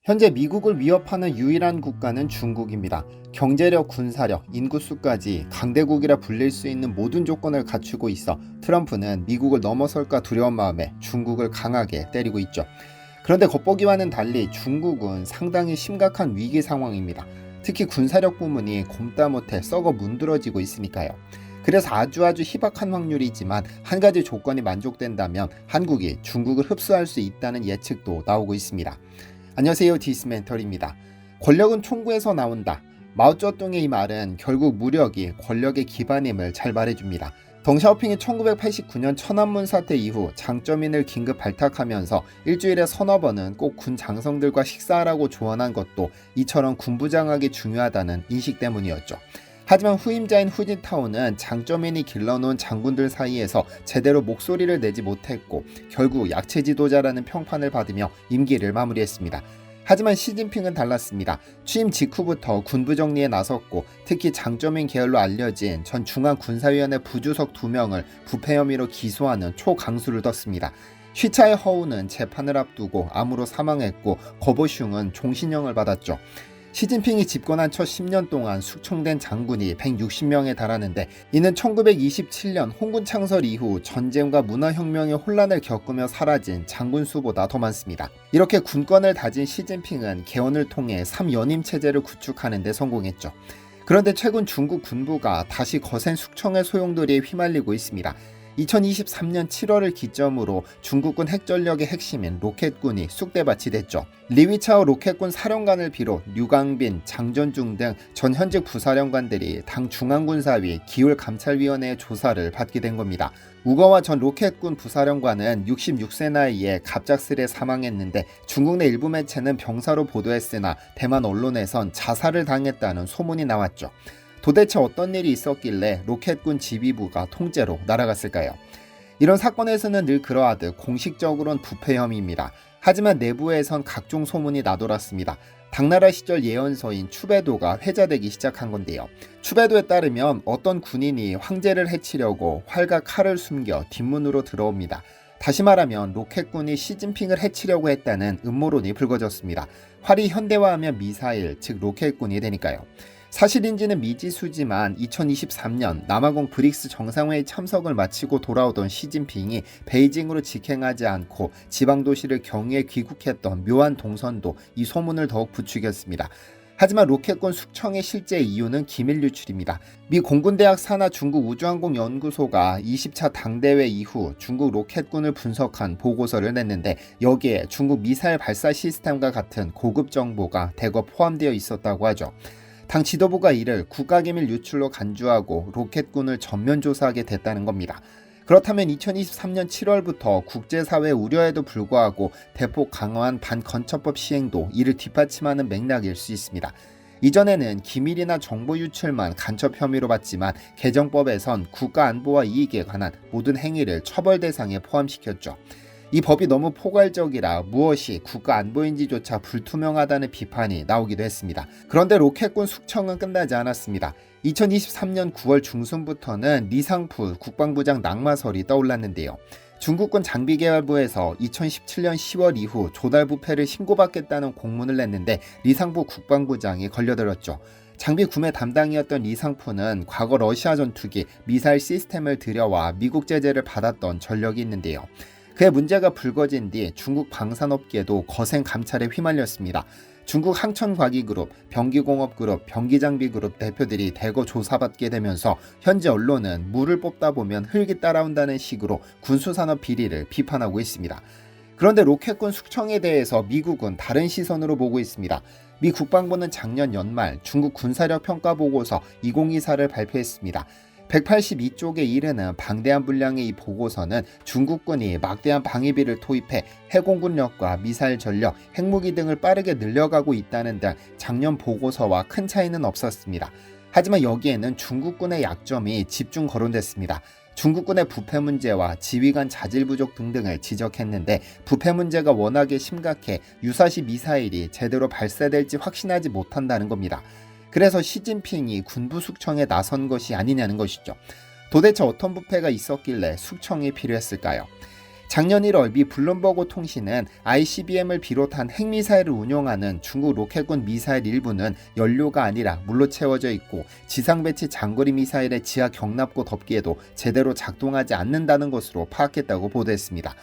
현재 미국을 위협하는 유일한 국가는 중국입니다. 경제력, 군사력, 인구수까지 강대국이라 불릴 수 있는 모든 조건을 갖추고 있어 트럼프는 미국을 넘어설까 두려운 마음에 중국을 강하게 때리고 있죠. 그런데 겉보기와는 달리 중국은 상당히 심각한 위기 상황입니다. 특히 군사력 부문이 굼따 못해 썩어 문드러지고 있으니까요. 그래서 아주 희박한 확률이지만 한 가지 조건이 만족된다면 한국이 중국을 흡수할 수 있다는 예측도 나오고 있습니다. 안녕하세요, 디스멘털입니다. 권력은 총구에서 나온다. 마오쩌둥의 이 말은 결국 무력이 권력의 기반임을 잘 말해줍니다. 덩샤오핑이 1989년 천안문 사태 이후 장쩌민을 긴급 발탁하면서 일주일에 서너 번은 꼭 군 장성들과 식사하라고 조언한 것도 이처럼 군부장하기 중요하다는 인식 때문이었죠. 하지만 후임자인 후진타오는 장쩌민이 길러놓은 장군들 사이에서 제대로 목소리를 내지 못했고 결국 약체 지도자라는 평판을 받으며 임기를 마무리했습니다. 하지만 시진핑은 달랐습니다. 취임 직후부터 군부 정리에 나섰고 특히 장쩌민 계열로 알려진 전 중앙군사위원회 부주석 2명을 부패 혐의로 기소하는 초강수를 뒀습니다. 쉬차의 허우는 재판을 앞두고 암으로 사망했고 거보슝은 종신형을 받았죠. 시진핑이 집권한 첫 10년 동안 숙청된 장군이 160명에 달하는데 이는 1927년 홍군 창설 이후 전쟁과 문화혁명의 혼란을 겪으며 사라진 장군 수보다 더 많습니다. 이렇게 군권을 다진 시진핑은 개헌을 통해 3연임 체제를 구축하는 데 성공했죠. 그런데 최근 중국 군부가 다시 거센 숙청의 소용돌이에 휘말리고 있습니다. 2023년 7월을 기점으로 중국군 핵전력의 핵심인 로켓군이 쑥대밭이 됐죠. 리위차오 로켓군 사령관을 비롯 류강빈, 장전중 등 전 현직 부사령관들이 당 중앙군사위 기울감찰위원회의 조사를 받게 된 겁니다. 우거와 전 로켓군 부사령관은 66세 나이에 갑작스레 사망했는데 중국 내 일부 매체는 병사로 보도했으나 대만 언론에선 자살을 당했다는 소문이 나왔죠. 도대체 어떤 일이 있었길래 로켓군 지휘부가 통째로 날아갔을까요? 이런 사건에서는 늘 그러하듯 공식적으로는 부패 혐의입니다. 하지만 내부에선 각종 소문이 나돌았습니다. 당나라 시절 예언서인 추배도가 회자되기 시작한 건데요. 추배도에 따르면 어떤 군인이 황제를 해치려고 활과 칼을 숨겨 뒷문으로 들어옵니다. 다시 말하면 로켓군이 시진핑을 해치려고 했다는 음모론이 불거졌습니다. 활이 현대화하면 미사일, 즉 로켓군이 되니까요. 사실인지는 미지수지만 2023년 남아공 브릭스 정상회의 참석을 마치고 돌아오던 시진핑이 베이징으로 직행하지 않고 지방도시를 경유해 귀국했던 묘한 동선도 이 소문을 더욱 부추겼습니다. 하지만 로켓군 숙청의 실제 이유는 기밀 유출입니다. 미 공군대학 산하 중국우주항공연구소가 20차 당대회 이후 중국 로켓군을 분석한 보고서를 냈는데 여기에 중국 미사일 발사 시스템과 같은 고급 정보가 대거 포함되어 있었다고 하죠. 당 지도부가 이를 국가기밀 유출로 간주하고 로켓군을 전면 조사하게 됐다는 겁니다. 그렇다면 2023년 7월부터 국제사회 우려에도 불구하고 대폭 강화한 반건첩법 시행도 이를 뒷받침하는 맥락일 수 있습니다. 이전에는 기밀이나 정보 유출만 간첩 혐의로 봤지만 개정법에선 국가안보와 이익에 관한 모든 행위를 처벌 대상에 포함시켰죠. 이 법이 너무 포괄적이라 무엇이 국가안보인지조차 불투명하다는 비판이 나오기도 했습니다. 그런데 로켓군 숙청은 끝나지 않았습니다. 2023년 9월 중순부터는 리상푸 국방부장 낙마설이 떠올랐는데요. 중국군 장비개발부에서 2017년 10월 이후 조달 부패를 신고받겠다는 공문을 냈는데 리상푸 국방부장이 걸려들었죠. 장비 구매 담당이었던 리상푸는 과거 러시아 전투기 미사일 시스템을 들여와 미국 제재를 받았던 전력이 있는데요. 그의 문제가 불거진 뒤 중국 방산업계도 거센 감찰에 휘말렸습니다. 중국 항천과기그룹, 병기공업그룹, 병기장비그룹 대표들이 대거 조사받게 되면서 현재 언론은 물을 뽑다 보면 흙이 따라온다는 식으로 군수산업 비리를 비판하고 있습니다. 그런데 로켓군 숙청에 대해서 미국은 다른 시선으로 보고 있습니다. 미 국방부는 작년 연말 중국 군사력 평가 보고서 2024를 발표했습니다. 182쪽에 이르는 방대한 분량의 이 보고서는 중국군이 막대한 방위비를 투입해 해공군력과 미사일 전력, 핵무기 등을 빠르게 늘려가고 있다는 등 작년 보고서와 큰 차이는 없었습니다. 하지만 여기에는 중국군의 약점이 집중 거론됐습니다. 중국군의 부패 문제와 지휘관 자질 부족 등등을 지적했는데 부패 문제가 워낙에 심각해 유사시 미사일이 제대로 발사될지 확신하지 못한다는 겁니다. 그래서 시진핑이 군부 숙청에 나선 것이 아니냐는 것이죠. 도대체 어떤 부패가 있었길래 숙청이 필요했을까요? 작년 1월 미 블룸버그 통신은 ICBM을 비롯한 핵미사일을 운용하는 중국 로켓군 미사일 일부는 연료가 아니라 물로 채워져 있고 지상 배치 장거리 미사일의 지하 경납고 덮개에도 제대로 작동하지 않는다는 것으로 파악했다고 보도했습니다.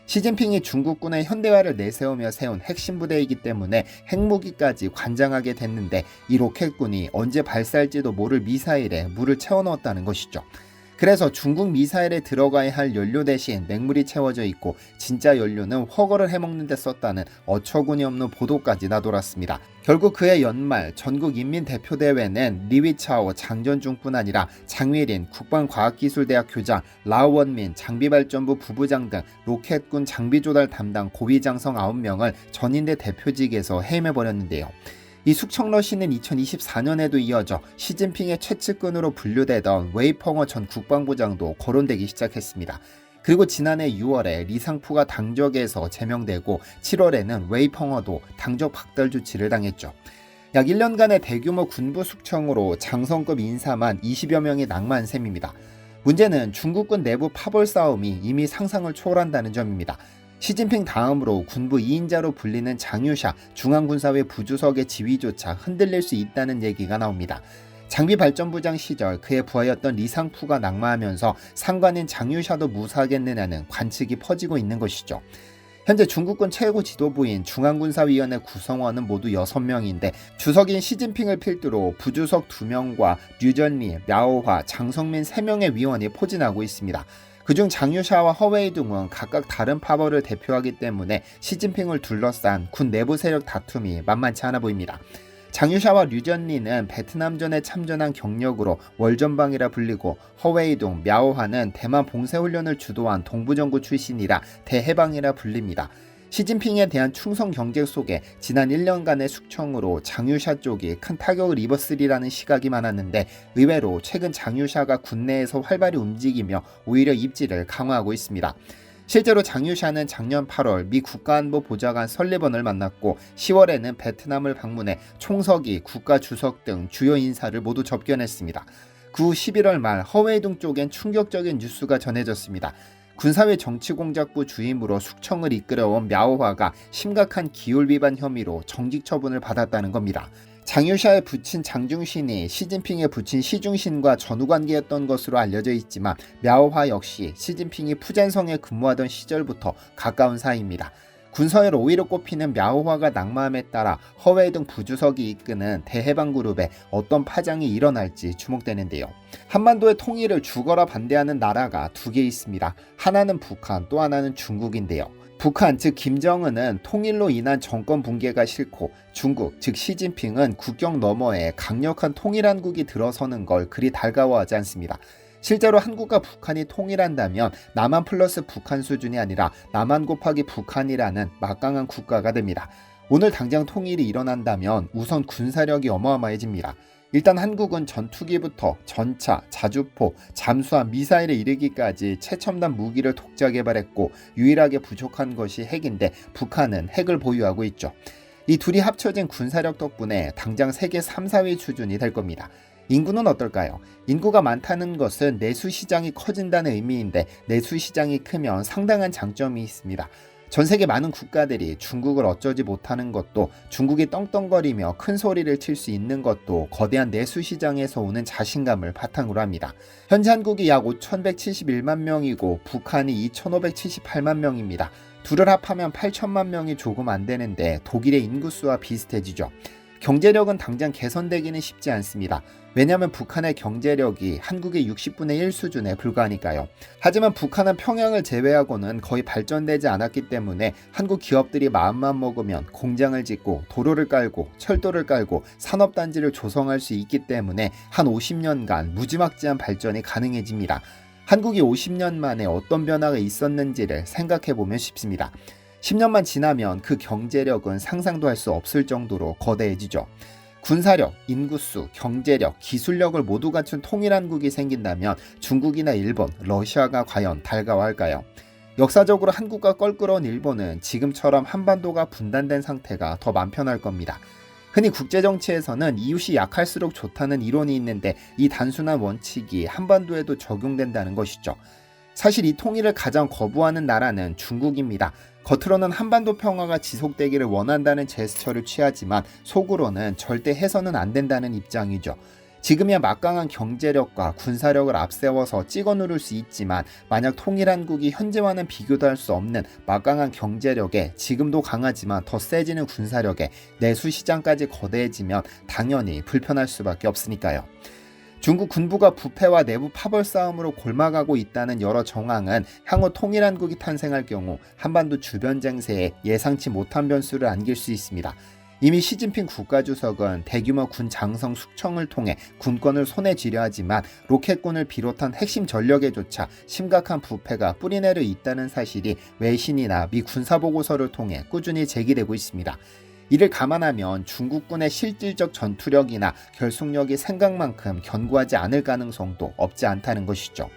시진핑이 중국군의 현대화를 내세우며 세운 핵심 부대이기 때문에 핵무기까지 관장하게 됐는데 이 로켓군이 언제 발사할지도 모를 미사일에 물을 채워 넣었다는 것이죠. 그래서 중국 미사일에 들어가야 할 연료 대신 맹물이 채워져 있고 진짜 연료는 허거를 해먹는 데 썼다는 어처구니 없는 보도까지 나돌았습니다. 결국 그해 연말 전국인민대표대회는 리위차오 장전중뿐 아니라 장위린 국방과학기술대학 교장, 라오원민 장비발전부 부부장 등 로켓군 장비조달 담당 고위장성 9명을 전인대 대표직에서 해임해버렸는데요. 이 숙청러시는 2024년에도 이어져 시진핑의 최측근으로 분류되던 웨이펑어 전 국방부장도 거론되기 시작했습니다. 그리고 지난해 6월에 리상푸가 당적에서 제명되고 7월에는 웨이펑어도 당적 박탈 조치를 당했죠. 약 1년간의 대규모 군부 숙청으로 장성급 인사만 20여 명이 낙마한 셈입니다. 문제는 중국군 내부 파벌 싸움이 이미 상상을 초월한다는 점입니다. 시진핑 다음으로 군부 2인자로 불리는 장유샤 중앙군사회 부주석의 지위조차 흔들릴 수 있다는 얘기가 나옵니다. 장비발전부장 시절 그의 부하였던 리상푸가 낙마하면서 상관인 장유샤도 무사하겠느냐는 관측이 퍼지고 있는 것이죠. 현재 중국군 최고 지도부인 중앙군사위원회 구성원은 모두 6명인데 주석인 시진핑을 필두로 부주석 2명과 류전리, 랴오화, 장성민 3명의 위원이 포진하고 있습니다. 그중 장유샤와 허웨이둥은 각각 다른 파벌을 대표하기 때문에 시진핑을 둘러싼 군 내부 세력 다툼이 만만치 않아 보입니다. 장유샤와 류전리는 베트남전에 참전한 경력으로 월전방이라 불리고 허웨이둥, мя오하는 대만 봉쇄훈련을 주도한 동부정구 출신이라 대해방이라 불립니다. 시진핑에 대한 충성 경쟁 속에 지난 1년간의 숙청으로 장유샤 쪽이 큰 타격을 입었으리라는 시각이 많았는데 의외로 최근 장유샤가 군내에서 활발히 움직이며 오히려 입지를 강화하고 있습니다. 실제로 장유샤는 작년 8월 미 국가안보 보좌관 설리번을 만났고 10월에는 베트남을 방문해 총서기, 국가주석 등 주요 인사를 모두 접견했습니다. 그 후 11월 말 허웨이둥 쪽엔 충격적인 뉴스가 전해졌습니다. 군사회 정치공작부 주임으로 숙청을 이끌어온 мя오화가 심각한 기율 위반 혐의로 정직 처분을 받았다는 겁니다. 장유샤의 부친 장중신이 시진핑의 부친 시중신과 전우관계였던 것으로 알려져 있지만 мя오화 역시 시진핑이 푸젠성에 근무하던 시절부터 가까운 사이입니다. 군서열 5위로 꼽히는 мя오화가 낙마함에 따라 허웨이둥 부주석이 이끄는 대해방그룹에 어떤 파장이 일어날지 주목되는데요. 한반도의 통일을 죽어라 반대하는 나라가 2개 있습니다. 하나는 북한, 또 하나는 중국인데요. 북한 즉 김정은은 통일로 인한 정권 붕괴가 싫고 중국 즉 시진핑은 국경 너머에 강력한 통일한국이 들어서는 걸 그리 달가워하지 않습니다. 실제로 한국과 북한이 통일한다면 남한 플러스 북한 수준이 아니라 남한 곱하기 북한이라는 막강한 국가가 됩니다. 오늘 당장 통일이 일어난다면 우선 군사력이 어마어마해집니다. 일단 한국은 전투기부터 전차, 자주포, 잠수함, 미사일에 이르기까지 최첨단 무기를 독자 개발했고 유일하게 부족한 것이 핵인데 북한은 핵을 보유하고 있죠. 이 둘이 합쳐진 군사력 덕분에 당장 세계 3, 4위 수준이 될 겁니다. 인구는 어떨까요? 인구가 많다는 것은 내수시장이 커진다는 의미인데 내수시장이 크면 상당한 장점이 있습니다. 전 세계 많은 국가들이 중국을 어쩌지 못하는 것도 중국이 떵떵거리며 큰 소리를 칠 수 있는 것도 거대한 내수시장에서 오는 자신감을 바탕으로 합니다. 현재 한국이 약 5,171만 명이고 북한이 2,578만 명입니다. 둘을 합하면 8천만 명이 조금 안 되는데 독일의 인구수와 비슷해지죠. 경제력은 당장 개선되기는 쉽지 않습니다. 왜냐하면 북한의 경제력이 한국의 60분의 1 수준에 불과하니까요. 하지만 북한은 평양을 제외하고는 거의 발전되지 않았기 때문에 한국 기업들이 마음만 먹으면 공장을 짓고 도로를 깔고 철도를 깔고 산업단지를 조성할 수 있기 때문에 한 50년간 무지막지한 발전이 가능해집니다. 한국이 50년 만에 어떤 변화가 있었는지를 생각해보면 쉽습니다. 10년만 지나면 그 경제력은 상상도 할 수 없을 정도로 거대해지죠. 군사력, 인구수, 경제력, 기술력을 모두 갖춘 통일한국이 생긴다면 중국이나 일본, 러시아가 과연 달가워할까요? 역사적으로 한국과 껄끄러운 일본은 지금처럼 한반도가 분단된 상태가 더 맘 편할 겁니다. 흔히 국제정치에서는 이웃이 약할수록 좋다는 이론이 있는데 이 단순한 원칙이 한반도에도 적용된다는 것이죠. 사실 이 통일을 가장 거부하는 나라는 중국입니다. 겉으로는 한반도 평화가 지속되기를 원한다는 제스처를 취하지만 속으로는 절대 해서는 안 된다는 입장이죠. 지금이야 막강한 경제력과 군사력을 앞세워서 찍어 누를 수 있지만 만약 통일한국이 현재와는 비교도 할 수 없는 막강한 경제력에 지금도 강하지만 더 세지는 군사력에 내수 시장까지 거대해지면 당연히 불편할 수밖에 없으니까요. 중국 군부가 부패와 내부 파벌 싸움으로 골마가고 있다는 여러 정황은 향후 통일한국이 탄생할 경우 한반도 주변 쟁세에 예상치 못한 변수를 안길 수 있습니다. 이미 시진핑 국가주석은 대규모 군 장성 숙청을 통해 군권을 손에 쥐려 하지만 로켓군을 비롯한 핵심 전력에조차 심각한 부패가 뿌리내려 있다는 사실이 외신이나 미 군사보고서를 통해 꾸준히 제기되고 있습니다. 이를 감안하면 중국군의 실질적 전투력이나 결속력이 생각만큼 견고하지 않을 가능성도 없지 않다는 것이죠.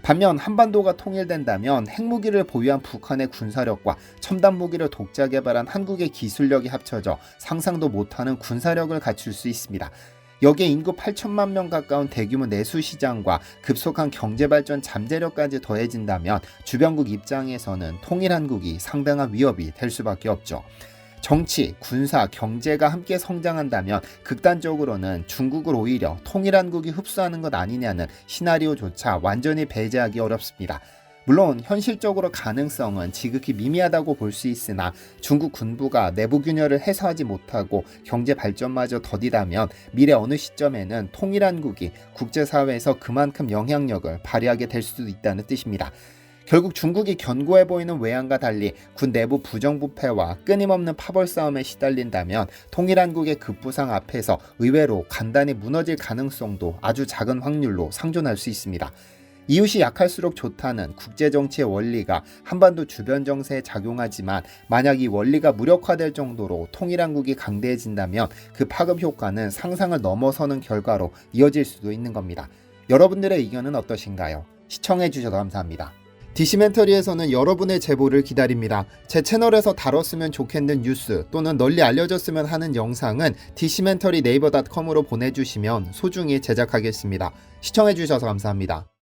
반면 한반도가 통일된다면 핵무기를 보유한 북한의 군사력과 첨단 무기를 독자 개발한 한국의 기술력이 합쳐져 상상도 못하는 군사력을 갖출 수 있습니다. 여기에 인구 8천만 명 가까운 대규모 내수시장과 급속한 경제발전 잠재력까지 더해진다면 주변국 입장에서는 통일한국이 상당한 위협이 될 수밖에 없죠. 정치, 군사, 경제가 함께 성장한다면 극단적으로는 중국을 오히려 통일한국이 흡수하는 것 아니냐는 시나리오조차 완전히 배제하기 어렵습니다. 물론 현실적으로 가능성은 지극히 미미하다고 볼 수 있으나 중국 군부가 내부 균열을 해소하지 못하고 경제 발전마저 더디다면 미래 어느 시점에는 통일한국이 국제사회에서 그만큼 영향력을 발휘하게 될 수도 있다는 뜻입니다. 결국 중국이 견고해 보이는 외양과 달리 군 내부 부정부패와 끊임없는 파벌 싸움에 시달린다면 통일한국의 급부상 앞에서 의외로 간단히 무너질 가능성도 아주 작은 확률로 상존할 수 있습니다. 이웃이 약할수록 좋다는 국제정치의 원리가 한반도 주변 정세에 작용하지만 만약 이 원리가 무력화될 정도로 통일한국이 강대해진다면 그 파급 효과는 상상을 넘어서는 결과로 이어질 수도 있는 겁니다. 여러분들의 의견은 어떠신가요? 시청해주셔서 감사합니다. 디시멘터리에서는 여러분의 제보를 기다립니다. 제 채널에서 다뤘으면 좋겠는 뉴스 또는 널리 알려졌으면 하는 영상은 디시멘터리 네이버.com으로 보내주시면 소중히 제작하겠습니다. 시청해주셔서 감사합니다.